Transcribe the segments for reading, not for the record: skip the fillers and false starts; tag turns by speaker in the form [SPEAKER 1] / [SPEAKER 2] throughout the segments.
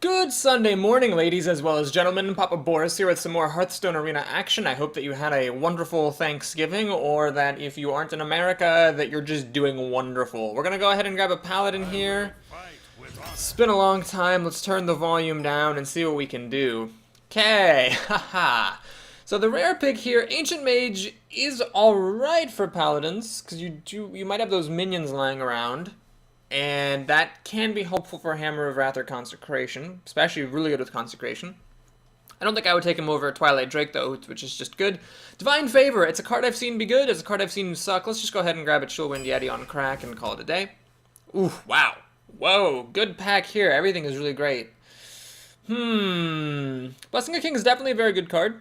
[SPEAKER 1] Good Sunday morning, ladies as well as gentlemen. Papa Boris here with some more Hearthstone Arena action. I hope that you had a wonderful Thanksgiving, or that if you aren't in America, that you're just doing wonderful. We're gonna go ahead and grab a Paladin here. It's been a long time. Let's turn the volume down and see what we can do. Okay, haha. So the rare pick here, Ancient Mage, is alright for Paladins, because you might have those minions lying around. And that can be helpful for Hammer of Wrath or Consecration, especially really good with Consecration. I don't think I would take him over Twilight Drake, though, which is just good. Divine Favor, it's a card I've seen be good, it's a card I've seen suck. Let's just go ahead and grab a Chillwind Yeti on crack and call it a day. Ooh, wow. Whoa, good pack here. Everything is really great. Blessing of King is definitely a very good card.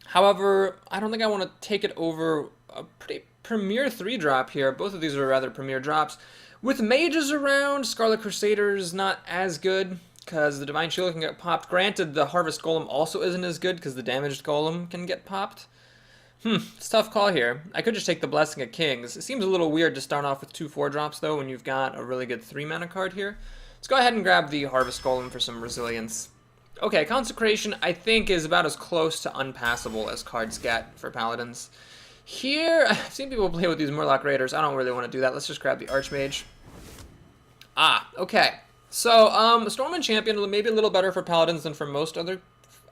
[SPEAKER 1] However, I don't think I want to take it over a pretty premier 3-drop here. Both of these are rather premier drops. With mages around, Scarlet Crusader is not as good because the Divine Shield can get popped. Granted, the Harvest Golem also isn't as good because the Damaged Golem can get popped. It's a tough call here. I could just take the Blessing of Kings. It seems a little weird to start off with 2 4-drops though when you've got a really good 3-mana card here. Let's go ahead and grab the Harvest Golem for some resilience. Okay, Consecration I think is about as close to unpassable as cards get for Paladins. Here, I've seen people play with these Murloc Raiders. I don't really want to do that. Let's just grab the Archmage. Okay. So, Stormwind Champion maybe a little better for Paladins than for most other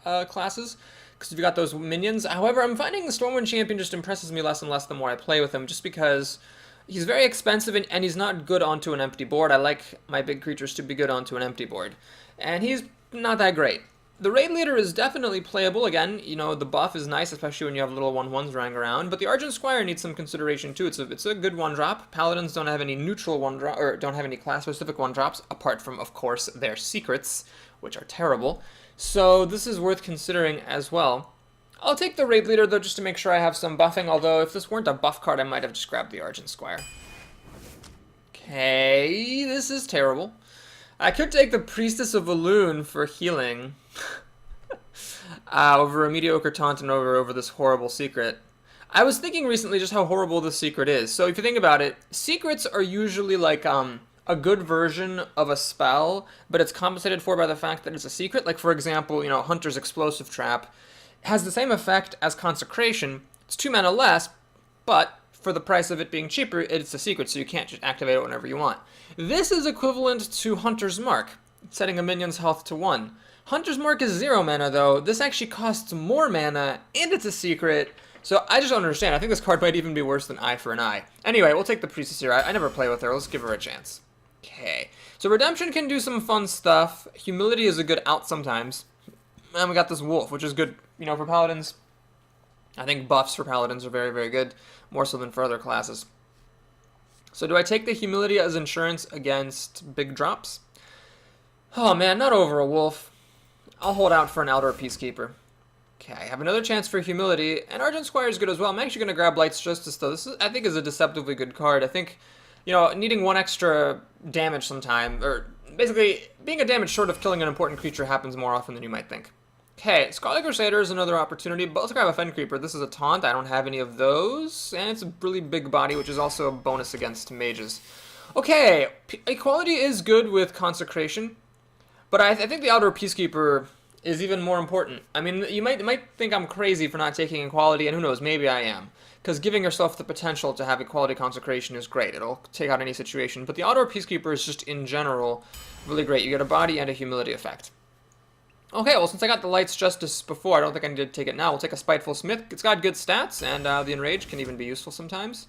[SPEAKER 1] classes, because you've got those minions. However, I'm finding the Stormwind Champion just impresses me less and less the more I play with him, just because he's very expensive and he's not good onto an empty board. I like my big creatures to be good onto an empty board. And he's not that great. The Raid Leader is definitely playable. Again, you know, the buff is nice, especially when you have little 1/1s running around. But the Argent Squire needs some consideration too. It's a good 1-drop. Paladins don't have any neutral 1-drop, or don't have any class-specific 1-drops, apart from, of course, their secrets, which are terrible. So this is worth considering as well. I'll take the Raid Leader, though, just to make sure I have some buffing. Although, if this weren't a buff card, I might have just grabbed the Argent Squire. Okay, this is terrible. I could take the Priestess of Elune for healing. Over a mediocre taunt and over this horrible secret. I was thinking recently just how horrible this secret is. So if you think about it, secrets are usually like a good version of a spell, but it's compensated for by the fact that it's a secret. Like for example, you know, Hunter's Explosive Trap has the same effect as Consecration. It's 2 mana less, but for the price of it being cheaper, it's a secret, so you can't just activate it whenever you want. This is equivalent to Hunter's Mark, setting a minion's health to 1. Hunter's Mark is 0 mana, though. This actually costs more mana, and it's a secret, so I just don't understand. I think this card might even be worse than Eye for an Eye. Anyway, we'll take the Priestess here. I never play with her. Let's give her a chance. Okay. So Redemption can do some fun stuff. Humility is a good out sometimes. And we got this Wolf, which is good, you know, for Paladins. I think buffs for Paladins are very, very good, more so than for other classes. So do I take the Humility as insurance against big drops? Oh man, not over a Wolf. I'll hold out for an Outdoor Peacekeeper. Okay, I have another chance for Humility, and Argent Squire is good as well. I'm actually going to grab Light's Justice, though. This, I think, is a deceptively good card. I think, you know, needing 1 extra damage sometime, or basically, being a damage short of killing an important creature happens more often than you might think. Okay, Scarlet Crusader is another opportunity, but let's grab a Fen Creeper. This is a taunt. I don't have any of those, and it's a really big body, which is also a bonus against mages. Okay, Equality is good with Consecration. But I think the Outdoor Peacekeeper is even more important. I mean, you might think I'm crazy for not taking Equality, and who knows, maybe I am. Because giving yourself the potential to have Equality Consecration is great. It'll take out any situation. But the Outdoor Peacekeeper is just, in general, really great. You get a body and a Humility effect. Okay, well, since I got the Light's Justice before, I don't think I need to take it now. We'll take a Spiteful Smith. It's got good stats, and the Enrage can even be useful sometimes.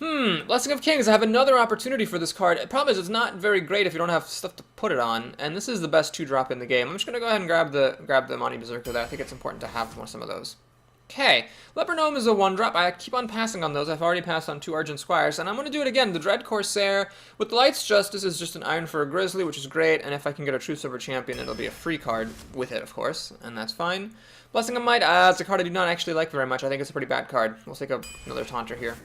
[SPEAKER 1] Blessing of Kings. I have another opportunity for this card. The problem is it's not very great if you don't have stuff to put it on, and this is the best 2-drop in the game. I'm just going to go ahead and grab the Monty Berserker there. I think it's important to have some of those. Okay, Leper Gnome is a 1-drop. I keep on passing on those. I've already passed on 2 Argent Squires, and I'm going to do it again. The Dread Corsair with the Light's Justice is just an Iron for a Grizzly, which is great, and if I can get a True Silver Champion, it'll be a free card with it, of course, and that's fine. Blessing of Might, it's a card I do not actually like very much. I think it's a pretty bad card. We'll take another Taunter here.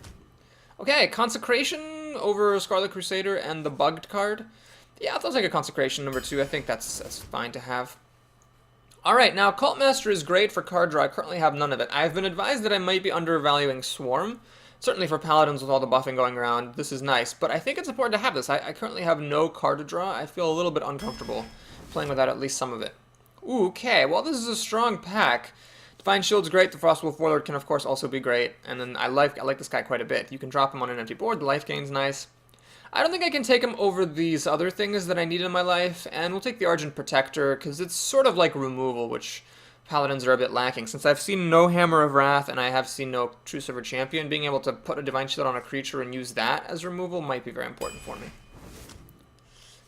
[SPEAKER 1] Okay, Consecration over Scarlet Crusader and the Bugged card. Yeah, I'll take a Consecration number 2. I think that's fine to have. Alright, now Cult Master is great for card draw. I currently have none of it. I've been advised that I might be undervaluing Swarm. Certainly for Paladins with all the buffing going around, this is nice. But I think it's important to have this. I currently have no card to draw. I feel a little bit uncomfortable playing without at least some of it. Ooh, okay, well this is a strong pack. Divine Shield's great, the Frostwolf Warlord can of course also be great, and then I like this guy quite a bit. You can drop him on an empty board, the life gain's nice. I don't think I can take him over these other things that I need in my life, and we'll take the Argent Protector, because it's sort of like removal, which Paladins are a bit lacking. Since I've seen no Hammer of Wrath, and I have seen no True Silver Champion, being able to put a Divine Shield on a creature and use that as removal might be very important for me.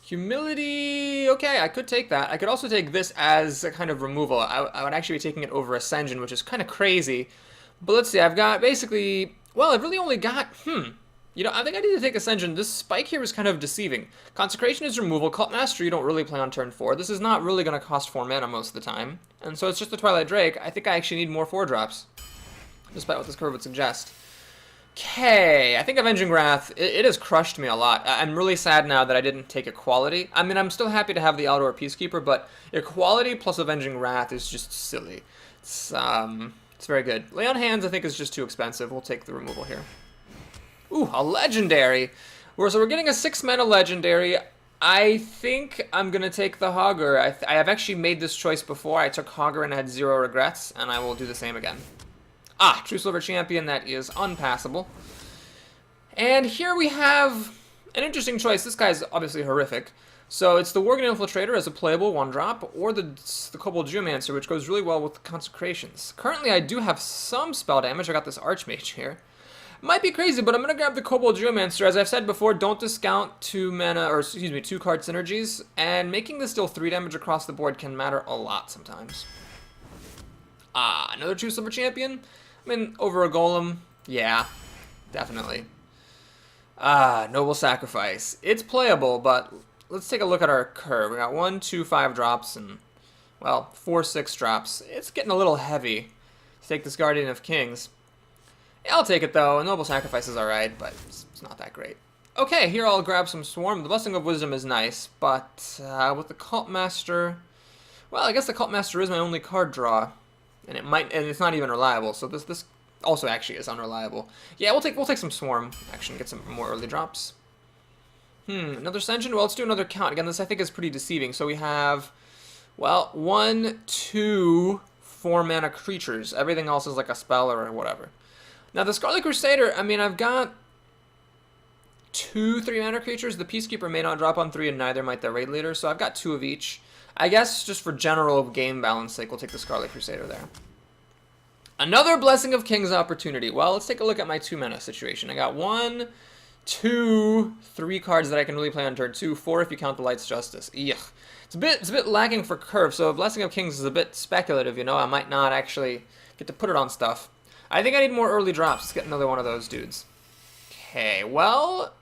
[SPEAKER 1] Humility, okay, I could take that. I could also take this as a kind of removal. I would actually be taking it over Ascension, which is kind of crazy. But let's see, I've got basically, well, I've really only got, you know, I think I need to take Ascension. This spike here is kind of deceiving. Consecration is removal. Cult Master you don't really play on turn 4. This is not really going to cost 4 mana most of the time. And so it's just the Twilight Drake. I think I actually need more 4-drops, despite what this curve would suggest. Okay, I think Avenging Wrath, it has crushed me a lot. I'm really sad now that I didn't take Equality. I mean, I'm still happy to have the Outdoor Peacekeeper, but Equality plus Avenging Wrath is just silly. It's very good. Lay on Hands, I think, is just too expensive. We'll take the removal here. Ooh, a Legendary. So we're getting a 6-mana Legendary. I think I'm going to take the Hogger. I have actually made this choice before. I took Hogger and I had 0 regrets, and I will do the same again. Ah, True Silver Champion, that is unpassable. And here we have an interesting choice. This guy's obviously horrific. So it's the Worgen Infiltrator as a playable 1-drop, or the Kobold Geomancer, which goes really well with Consecrations. Currently, I do have some spell damage. I got this Archmage here. Might be crazy, but I'm going to grab the Kobold Geomancer. As I've said before, don't discount 2 card synergies, and making this deal 3 damage across the board can matter a lot sometimes. Ah, another True Silver Champion? I mean, over a Golem, yeah, definitely. Ah, Noble Sacrifice. It's playable, but let's take a look at our curve. We got 1, 2, 5 drops, and, well, 4, 6 drops. It's getting a little heavy to take this Guardian of Kings. Yeah, I'll take it, though. A Noble Sacrifice is alright, but it's not that great. Okay, here I'll grab some Swarm. The Blessing of Wisdom is nice, but with the Cult Master... Well, I guess the Cult Master is my only card draw. And it's not even reliable, so this also actually is unreliable. Yeah, we'll take some Swarm action, get some more early drops. Another Ascension? Well, let's do another count. Again, this I think is pretty deceiving. So we have, well, 1, 2, 4 mana creatures. Everything else is like a spell or whatever. Now the Scarlet Crusader, I mean, I've got 2 3-mana creatures. The Peacekeeper may not drop on 3, and neither might the Raid Leader, so I've got 2 of each. I guess just for general game balance sake, we'll take the Scarlet Crusader there. Another Blessing of Kings opportunity. Well, let's take a look at my 2-mana situation. I got 1, 2, 3 cards that I can really play on turn 2, 4 if you count the Light's Justice. Yuck. It's a bit lacking for curve, so Blessing of Kings is a bit speculative, you know. I might not actually get to put it on stuff. I think I need more early drops. Let's get another one of those dudes. Okay, well...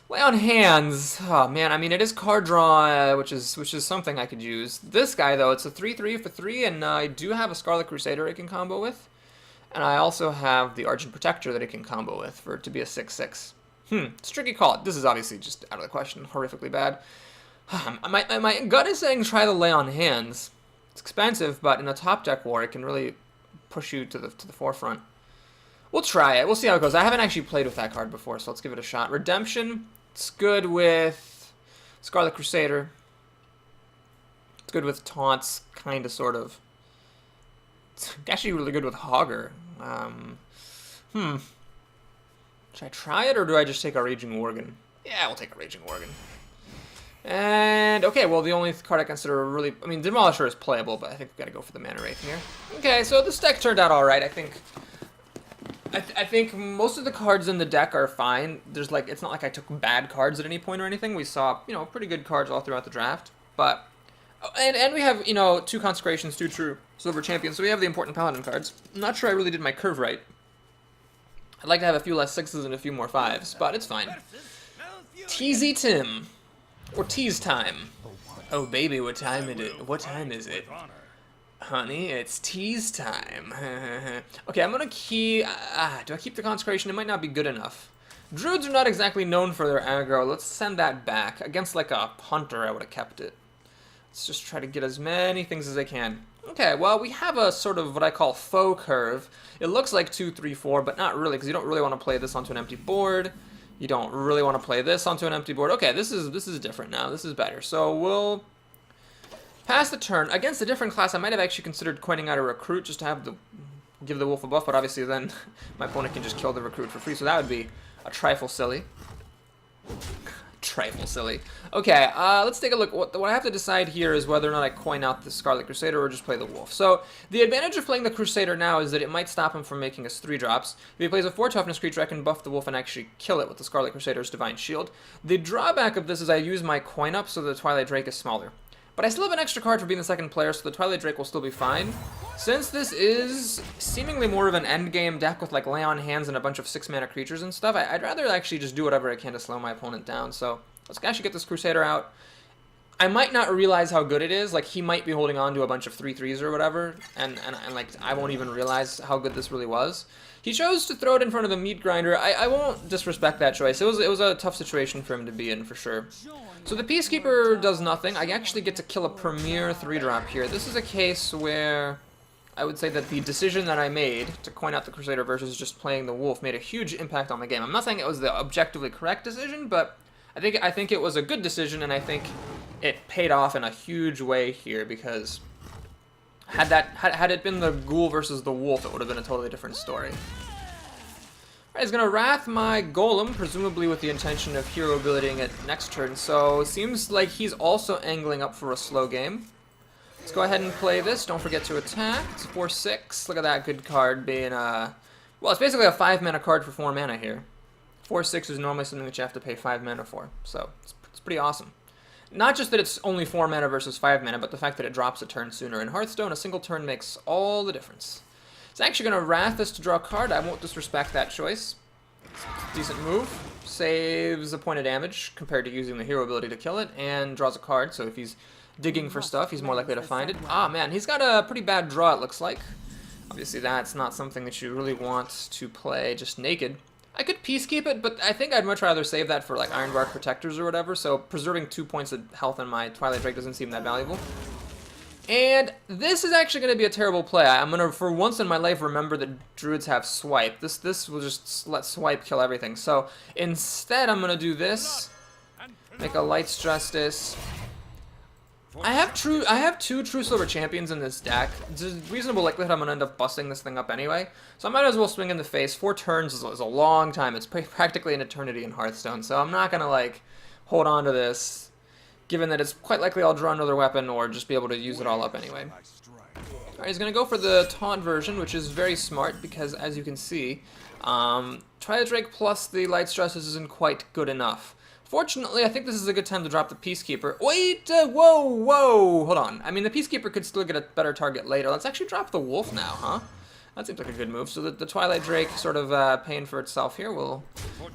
[SPEAKER 1] Lay on Hands. Oh man, I mean it is card draw, which is something I could use. This guy though, it's a 3/3 for 3, and I do have a Scarlet Crusader I can combo with, and I also have the Argent Protector that I can combo with for it to be a 6/6. It's a tricky call. This is obviously just out of the question, horrifically bad. My gut is saying try the Lay on Hands. It's expensive, but in a top deck war, it can really push you to the forefront. We'll try it. We'll see how it goes. I haven't actually played with that card before, so let's give it a shot. Redemption. It's good with Scarlet Crusader. It's good with Taunts, kind of, sort of. It's actually really good with Hogger. Should I try it, or do I just take a Raging Worgen? Yeah, we'll take a Raging Worgen. And, okay, well, the only card I consider really... I mean, Demolisher is playable, but I think we've got to go for the Mana Wraith here. Okay, so this deck turned out alright, I think. I think most of the cards in the deck are fine. There's like, it's not like I took bad cards at any point or anything. We saw, you know, pretty good cards all throughout the draft. But, and we have, you know, 2 Consecrations, 2 True Silver Champions, so we have the important Paladin cards. I'm not sure I really did my curve right. I'd like to have a few less 6s and a few more 5s, but it's fine. TEASE Tim. Or Tease Time. Oh baby, what time is it? What time is it? Honey, it's Tease time. Okay, I'm gonna key... do I keep the Consecration? It might not be good enough. Druids are not exactly known for their aggro. Let's send that back. Against, like, a Hunter, I would have kept it. Let's just try to get as many things as I can. Okay, well, we have a sort of what I call faux curve. It looks like 2, 3, 4, but not really, because you don't really want to play this onto an empty board. You don't really want to play this onto an empty board. Okay, this is different now. This is better. So we'll Pass the turn. Against a different class, I might have actually considered coining out a recruit just to have give the wolf a buff, but obviously then my opponent can just kill the recruit for free, so that would be a trifle silly. Trifle silly. Okay, let's take a look. What I have to decide here is whether or not I coin out the Scarlet Crusader or just play the wolf. So the advantage of playing the Crusader now is that it might stop him from making us 3-drops. If he plays a 4 toughness creature, I can buff the wolf and actually kill it with the Scarlet Crusader's Divine Shield. The drawback of this is I use my coin up so the Twilight Drake is smaller. But I still have an extra card for being the second player, so the Twilight Drake will still be fine. Since this is seemingly more of an endgame deck with like lay on hands and a bunch of 6-mana creatures and stuff, I'd rather actually just do whatever I can to slow my opponent down. So let's actually get this Crusader out. I might not realize how good it is. Like, he might be holding on to a bunch of 3/3s or whatever, and like, I won't even realize how good this really was. He chose to throw it in front of the Meat Grinder. I won't disrespect that choice. It was a tough situation for him to be in, for sure. So the Peacekeeper does nothing. I actually get to kill a Premier 3-drop here. This is a case where I would say that the decision that I made to coin out the Crusader versus just playing the Wolf made a huge impact on the game. I'm not saying it was the objectively correct decision, but I think it was a good decision, and I think it paid off in a huge way here, because had it been the Ghoul versus the Wolf, it would have been a totally different story. Alright, he's gonna Wrath my Golem, presumably with the intention of hero abilitying it next turn, so it seems like he's also angling up for a slow game. Let's go ahead and play this. Don't forget to attack. It's a 4/6. Look at that good card being well, it's basically a 5-mana card for 4 mana here. 4/6 is normally something that you have to pay 5 mana for, so it's pretty awesome. Not just that it's only 4 mana versus 5 mana, but the fact that it drops a turn sooner. In Hearthstone, a single turn makes all the difference. It's actually going to Wrath this to draw a card. I won't disrespect that choice. It's a decent move. Saves a point of damage compared to using the hero ability to kill it, and draws a card, so if he's digging for stuff, he's more likely to find it. Ah, man, he's got a pretty bad draw, it looks like. Obviously, that's not something that you really want to play just naked. I could Peacekeep it, but I think I'd much rather save that for like Ironbark Protectors or whatever, so preserving 2 points of health in my Twilight Drake doesn't seem that valuable. And this is actually going to be a terrible play. I'm going to, for once in my life, remember that Druids have Swipe. This will just let Swipe kill everything. So instead, I'm going to do this, make a Light's Justice. I have 2 True Silver Champions in this deck. It's a reasonable likelihood I'm going to end up busting this thing up anyway. So I might as well swing in the face. 4 turns is a long time. It's practically an eternity in Hearthstone. So I'm not going to like hold on to this, given that it's quite likely I'll draw another weapon or just be able to use it all up anyway. Alright, he's going to go for the Taunt version, which is very smart because, as you can see, Twilight Drake plus the Light's Justice isn't quite good enough. Fortunately, I think this is a good time to drop the Peacekeeper. Wait, whoa, hold on. I mean, the Peacekeeper could still get a better target later. Let's actually drop the Wolf now, huh? That seems like a good move. So the Twilight Drake sort of paying for itself here. We'll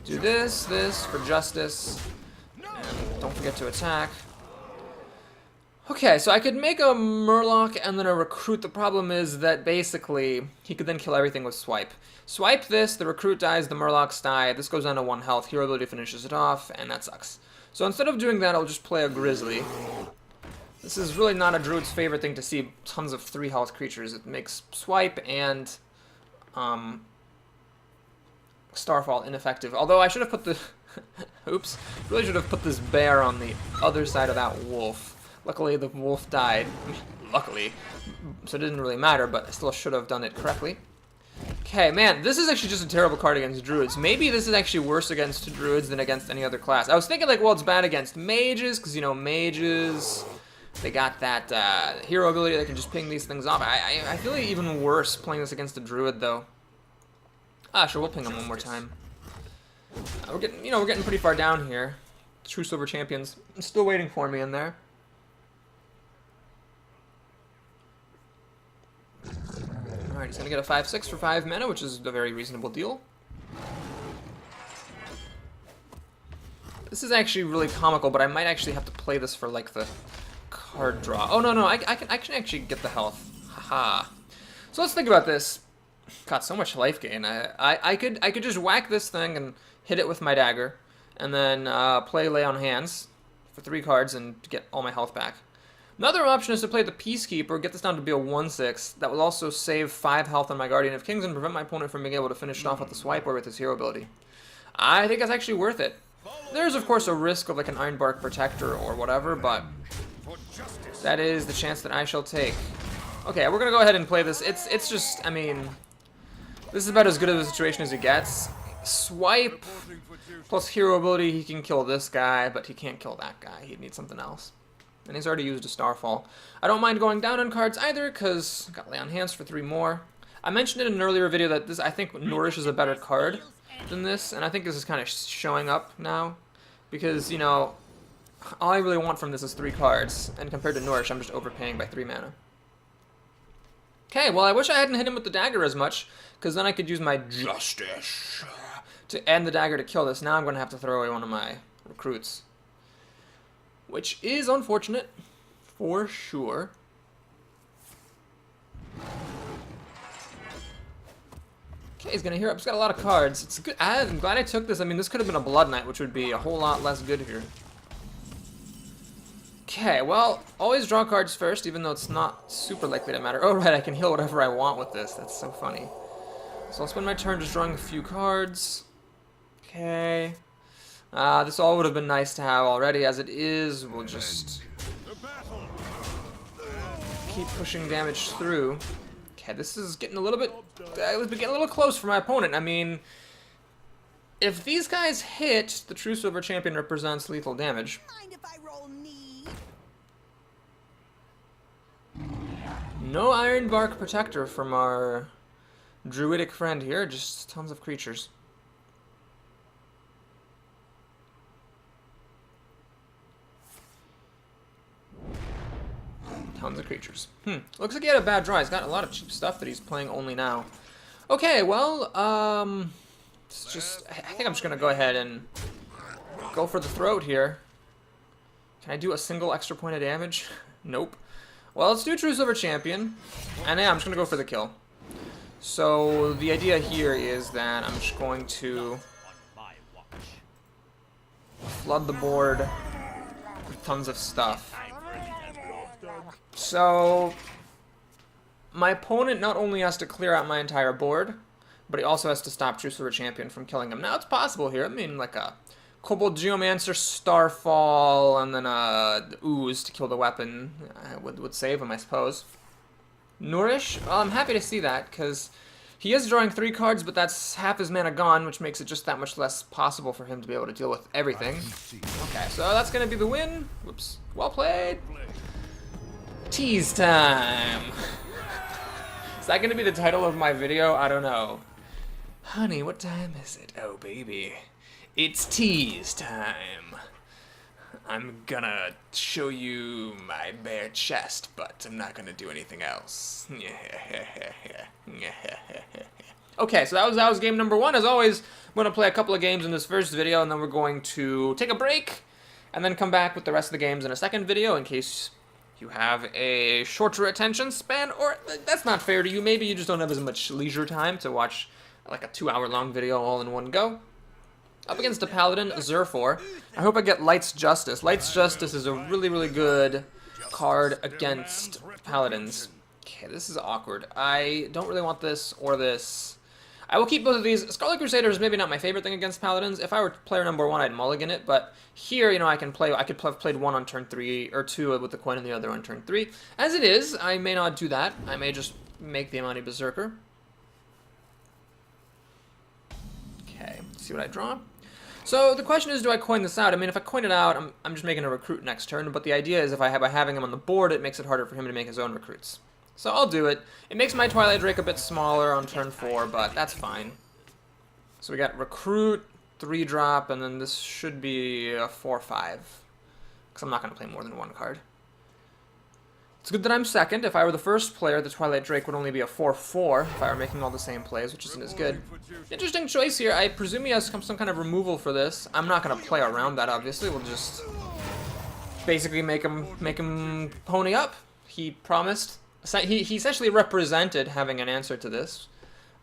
[SPEAKER 1] do this for justice. And don't forget to attack. Okay, so I could make a Murloc and then a Recruit. The problem is that basically he could then kill everything with Swipe. Swipe this, the Recruit dies, the Murlocs die, this goes down to 1 health, hero ability finishes it off, and that sucks. So instead of doing that, I'll just play a Grizzly. This is really not a Druid's favorite thing to see tons of 3 health creatures. It makes Swipe and Starfall ineffective. Although I should have put the... Oops. Really should have put this bear on the other side of that wolf. Luckily, the wolf died. Luckily. So it didn't really matter, but I still should have done it correctly. Okay, man, this is actually just a terrible card against Druids. Maybe this is actually worse against Druids than against any other class. I was thinking, like, well, it's bad against mages, because, you know, mages, they got that hero ability that can just ping these things off. I feel like even worse playing this against a Druid, though. Ah, sure, we'll ping him one more time. We're getting pretty far down here. True Silver Champions still waiting for me in there. Alright, he's going to get a 5/6 for 5 mana, which is a very reasonable deal. This is actually really comical, but I might actually have to play this for, like, the card draw. Oh, no, I can actually get the health. Haha. So let's think about this. Got so much life gain. I could just whack this thing and hit it with my dagger, and then play Lay on Hands for 3 cards and get all my health back. Another option is to play the Peacekeeper, get this down to be a 1/6. That will also save 5 health on my Guardian of Kings and prevent my opponent from being able to finish it off with the Swipe or with his hero ability. I think that's actually worth it. There's, of course, a risk of like an Ironbark Protector or whatever, but That is the chance that I shall take. Okay, we're gonna go ahead and play this. It's just, I mean, this is about as good of a situation as he gets. Swipe plus hero ability, he can kill this guy, but he can't kill that guy. He'd need something else. And he's already used a Starfall. I don't mind going down on cards either, because I got Lay on Hands for 3 more. I mentioned in an earlier video that I think Nourish is a better card than this, and I think this is kind of showing up now. Because, you know, all I really want from this is 3 cards, and compared to Nourish, I'm just overpaying by 3 mana. Okay, well, I wish I hadn't hit him with the dagger as much, because then I could use my Justice to end the dagger to kill this. Now I'm going to have to throw away one of my recruits, which is unfortunate, for sure. Okay, he's going to hear up. He's got a lot of cards. It's good. I'm glad I took this. I mean, this could have been a Blood Knight, which would be a whole lot less good here. Okay, well, always draw cards first, even though it's not super likely to matter. Oh, right, I can heal whatever I want with this. That's so funny. So I'll spend my turn just drawing a few cards. Okay. This all would have been nice to have already. As it is, we'll just keep pushing damage through. Okay, this is getting a little bit... getting a little close for my opponent. I mean, if these guys hit, the True Silver Champion represents lethal damage.
[SPEAKER 2] Mind if I roll knee?
[SPEAKER 1] No Iron Bark Protector from our druidic friend here, just tons of creatures. Tons of creatures. Looks like he had a bad draw. He's got a lot of cheap stuff that he's playing only now. Okay, well, it's just... I think I'm just going to go ahead and go for the throat here. Can I do a single extra point of damage? Nope. Well, let's do True Silver Champion. And yeah, I'm just going to go for the kill. So, the idea here is that I'm just going to flood the board with tons of stuff. So, my opponent not only has to clear out my entire board, but he also has to stop True Silver Champion from killing him. Now, it's possible here. I mean, like a Kobold Geomancer, Starfall, and then the Ooze to kill the weapon would save him, I suppose. Nourish, well, I'm happy to see that, because he is drawing 3 cards, but that's half his mana gone, which makes it just that much less possible for him to be able to deal with everything. Okay, so that's going to be the win. Whoops. Well played. Tease time. Is that going to be the title of my video? I don't know. Honey, what time is it? Oh, baby. It's tease time. I'm gonna show you my bare chest, but I'm not gonna do anything else. Okay, so that was game number 1. As always, I'm gonna play a couple of games in this first video, and then we're going to take a break, and then come back with the rest of the games in a second video, in case you have a shorter attention span, or that's not fair to you. Maybe you just don't have as much leisure time to watch like a 2-hour-long video all in one go. Up against a Paladin, Zerfor. I hope I get Light's Justice. Light's Justice is a really, really good card against Paladins. Okay, this is awkward. I don't really want this or this. I will keep both of these. Scarlet Crusader is maybe not my favorite thing against Paladins. If I were player number 1, I'd mulligan it, but here, you know, I could have played one on turn 3, or 2 with the coin and the other on turn 3. As it is, I may not do that. I may just make the Amani Berserker. Okay, let's see what I draw. So the question is, do I coin this out? I mean, if I coin it out, I'm just making a recruit next turn, but the idea is if by having him on the board, it makes it harder for him to make his own recruits. So I'll do it. It makes my Twilight Drake a bit smaller on turn 4, but that's fine. So we got recruit, 3-drop, and then this should be a 4/5, because I'm not going to play more than 1 card. It's good that I'm second. If I were the first player, the Twilight Drake would only be a 4/4 if I were making all the same plays, which isn't as good. Interesting choice here. I presume he has some kind of removal for this. I'm not going to play around that, obviously. We'll just basically make him pony up. He promised. He essentially represented having an answer to this.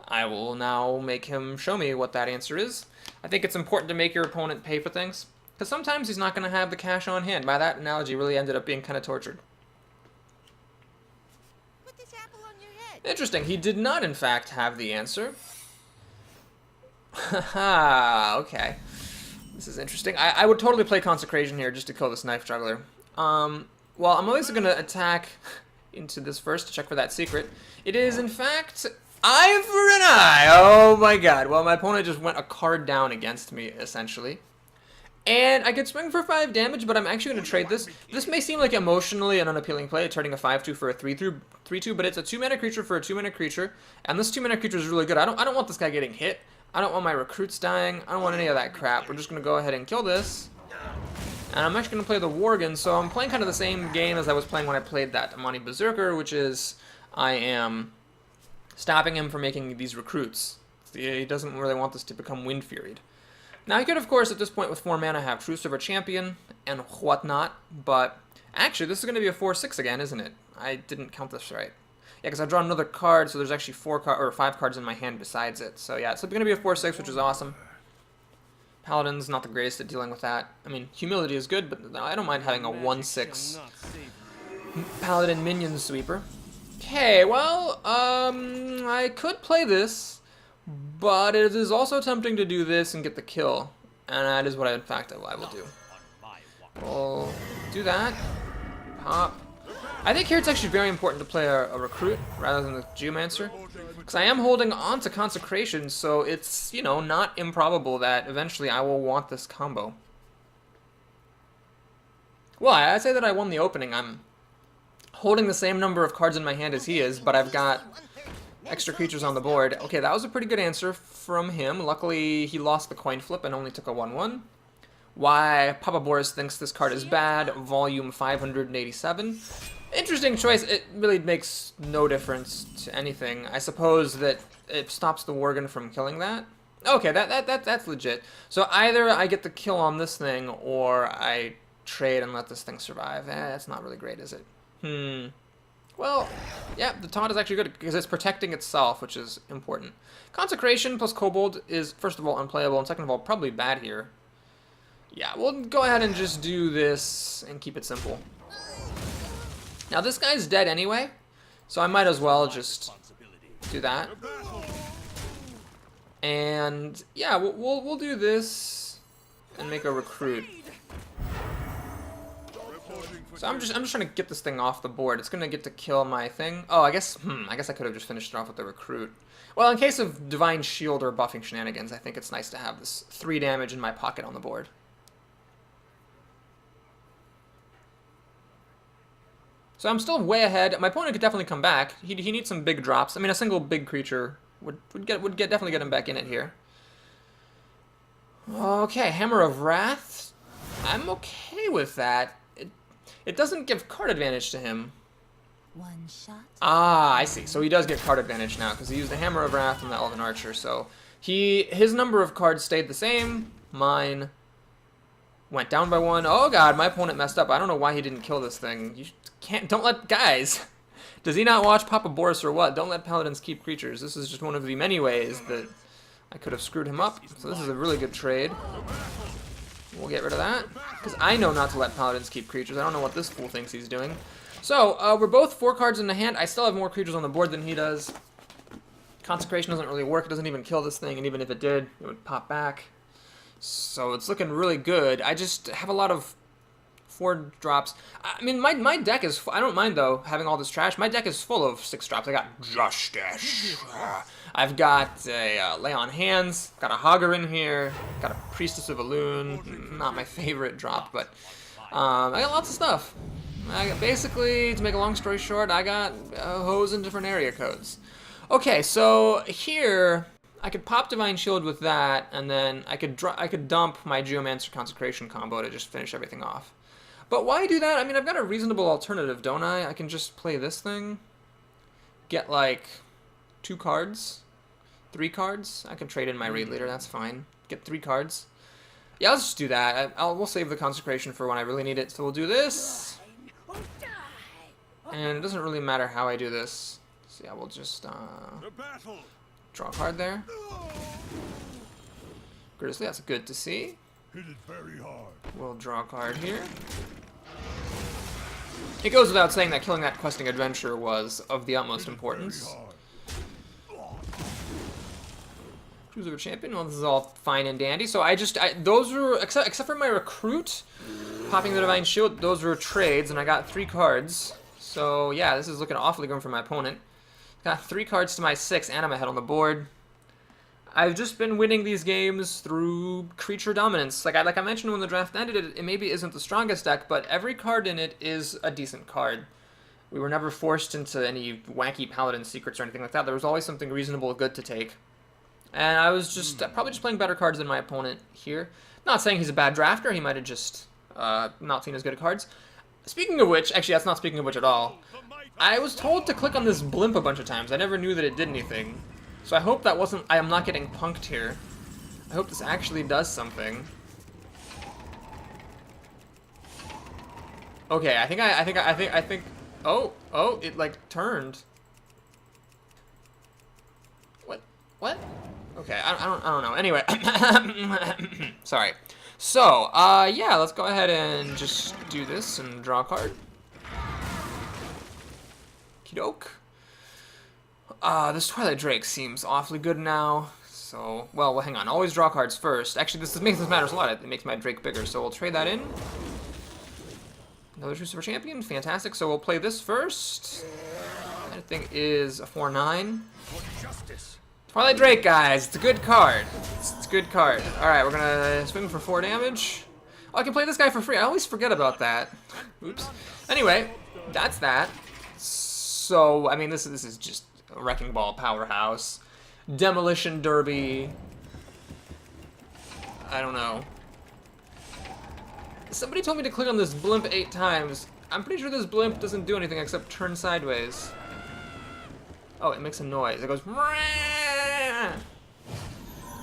[SPEAKER 1] I will now make him show me what that answer is. I think it's important to make your opponent pay for things, because sometimes he's not going to have the cash on hand. By that analogy, really ended up being kind of tortured. Interesting. He did not, in fact, have the answer. Haha, okay. This is interesting. I would totally play Consecration here just to kill this Knife Juggler. well, I'm always going to attack into this first to check for that secret. It is, in fact, eye for an eye. Oh my god. Well, my opponent just went a card down against me, essentially. And I could swing for 5 damage, but I'm actually going to trade this. This may seem like emotionally an unappealing play, turning a 5-2 for a 3-2, but it's a 2-mana creature for a 2-mana creature, and this 2-mana creature is really good. I don't want this guy getting hit. I don't want my recruits dying. I don't want any of that crap. We're just going to go ahead and kill this. And I'm actually going to play the Worgen, so I'm playing kind of the same game as I was playing when I played that Amani Berserker, which is I am stopping him from making these recruits. He doesn't really want this to become Wind Furied. Now, I could, of course, at this point with 4 mana have True Silver Champion and whatnot, but actually, this is going to be a 4-6 again, isn't it? I didn't count this right. Yeah, because I've drawn another card, so there's actually 5 cards in my hand besides it. So yeah, it's going to be a 4-6, which is awesome. Paladin's not the greatest at dealing with that. I mean, Humility is good, but I don't mind having a 1-6 Paladin minion sweeper. Okay, well, I could play this. But it is also tempting to do this and get the kill, and that is what I will do. We'll do that. Pop. I think here it's actually very important to play a recruit rather than the Geomancer, because I am holding on to Consecration, so it's, you know, not improbable that eventually I will want this combo. Well, I'd say that I won the opening. I'm holding the same number of cards in my hand as he is, but I've got extra creatures on the board. Okay, that was a pretty good answer from him. Luckily, he lost the coin flip and only took a 1-1. Why Papa Boris thinks this card is bad, volume 587. Interesting choice. It really makes no difference to anything. I suppose that it stops the Worgen from killing that. Okay, that's legit. So either I get the kill on this thing, or I trade and let this thing survive. That's not really great, is it? Well, yeah, the taunt is actually good because it's protecting itself, which is important. Consecration plus Kobold is, first of all, unplayable, and second of all, probably bad here. Yeah, we'll go ahead and just do this and keep it simple. Now, this guy's dead anyway, so I might as well just do that. And yeah, we'll do this and make a recruit. So I'm just trying to get this thing off the board. It's gonna get to kill my thing. Oh, I guess I could have just finished it off with the recruit. Well, in case of Divine Shield or buffing shenanigans, I think it's nice to have this 3 damage in my pocket on the board. So I'm still way ahead. My opponent could definitely come back. He needs some big drops. I mean, a single big creature would definitely get him back in it here. Okay, Hammer of Wrath. I'm okay with that. It doesn't give card advantage to him.
[SPEAKER 2] One shot.
[SPEAKER 1] Ah, I see. So he does get card advantage now because he used the Hammer of Wrath and the Elven Archer. So his number of cards stayed the same. Mine went down by 1. Oh god, my opponent messed up. I don't know why he didn't kill this thing. You don't let guys. Does he not watch Papa Boris or what? Don't let paladins keep creatures. This is just one of the many ways that I could have screwed him up. So this is a really good trade. We'll get rid of that, because I know not to let paladins keep creatures. I don't know what this fool thinks he's doing. So, we're both 4 cards in the hand. I still have more creatures on the board than he does. Consecration doesn't really work. It doesn't even kill this thing, and even if it did, it would pop back. So it's looking really good. I just have a lot of 4 drops. I mean, my deck is... I don't mind, though, having all this trash. My deck is full of 6 drops. I got Justice. I've got a Lay on Hands, got a Hogger in here, got a Priestess of Elune, not my favorite drop, but I got lots of stuff. Basically, to make a long story short, I got hoes in different area codes. Okay, so here, I could pop Divine Shield with that, and then I could dump my Geomancer Consecration combo to just finish everything off. But why do that? I mean, I've got a reasonable alternative, don't I? I can just play this thing, get like 2 cards, 3 cards. I can trade in my Raid Leader, that's fine. Get 3 cards. Yeah, let's just do that. We'll save the Consecration for when I really need it. So we'll do this. And it doesn't really matter how I do this. So yeah, we'll just draw a card there. Grizzly, that's good to see. We'll draw a card here. It goes without saying that killing that questing adventure was of the utmost importance. Super Champion. Well, this is all fine and dandy. So those were, except for my Recruit, popping the Divine Shield, those were trades, and I got 3 cards. So yeah, this is looking awfully good for my opponent. Got 3 cards to my 6, and I'm ahead on the board. I've just been winning these games through creature dominance. Like I mentioned when the draft ended, it maybe isn't the strongest deck, but every card in it is a decent card. We were never forced into any wacky Paladin secrets or anything like that. There was always something reasonable good to take. And I was just probably just playing better cards than my opponent here. Not saying he's a bad drafter. He might have just not seen as good at cards. Speaking of which, actually that's not speaking of which at all. I was told to click on this blimp a bunch of times. I never knew that it did anything. So I hope that wasn't, I am not getting punked here. I hope this actually does something. Okay, I think, oh, it like turned. What? Okay, I don't know. Anyway, sorry. So, yeah, let's go ahead and just do this and draw a card. Okey-doke. This Twilight Drake seems awfully good now. So, well, hang on. Always draw cards first. Actually, this matters a lot. It makes my Drake bigger. So we'll trade that in. Another true Super Champion. Fantastic. So we'll play this first. That thing is a 4/9. Twilight Drake, guys. It's a good card. It's a good card. Alright, we're gonna swing for 4 damage. Oh, I can play this guy for free. I always forget about that. Oops. Anyway, that's that. So, I mean, this is just a Wrecking Ball powerhouse. Demolition Derby. I don't know. Somebody told me to click on this blimp 8 times. I'm pretty sure this blimp doesn't do anything except turn sideways. Oh, it makes a noise. It goes...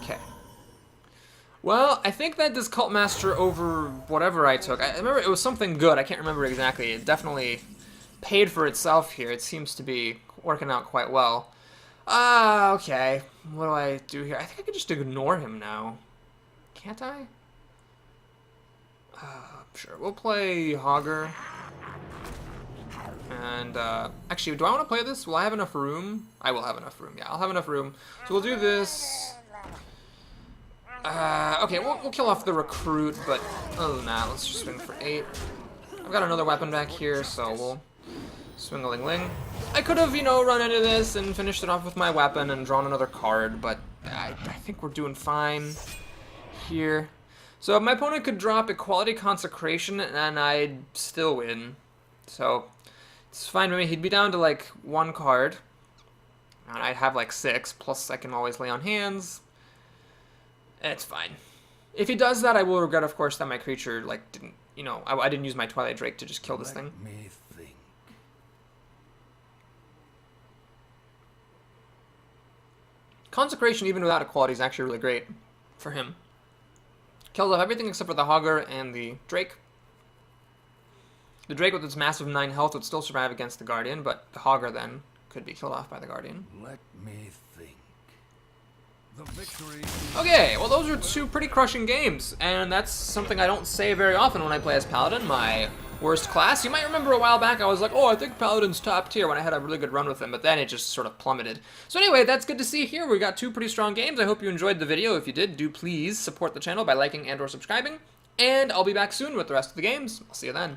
[SPEAKER 1] Okay. Well, I think that this Cult Master over whatever I took... I remember it was something good. I can't remember exactly. It definitely paid for itself here. It seems to be working out quite well. Okay. What do I do here? I think I could just ignore him now. Can't I? Sure. We'll play Hogger. And, actually, do I want to play this? Will I have enough room? I will have enough room. Yeah, I'll have enough room. So we'll do this. Okay, we'll kill off the Recruit, but other than that, let's just swing for 8. I've got another weapon back here, so we'll swing-a-ling-ling. I could have, you know, run into this and finished it off with my weapon and drawn another card, but I think we're doing fine here. So my opponent could drop Equality Consecration, and I'd still win. So it's fine with me. He'd be down to, like, 1 card. And I'd have, like, 6, plus I can always lay on hands. It's fine. If he does that, I will regret, of course, that my creature, like, didn't, you know, I didn't use my Twilight Drake to just kill this thing.
[SPEAKER 3] Let me think.
[SPEAKER 1] Consecration, even without Equality, is actually really great for him. Kills off everything except for the Hogger and the Drake. The Drake with its massive 9 health would still survive against the Guardian, but the Hogger then could be killed off by the Guardian.
[SPEAKER 3] Let me think. The victory.
[SPEAKER 1] Okay, well those are 2 pretty crushing games, and that's something I don't say very often when I play as Paladin, my worst class. You might remember a while back I was like, oh, I think Paladin's top tier when I had a really good run with him, but then it just sort of plummeted. So anyway, that's good to see here. We got 2 pretty strong games. I hope you enjoyed the video. If you did, do please support the channel by liking and or subscribing, and I'll be back soon with the rest of the games. I'll see you then.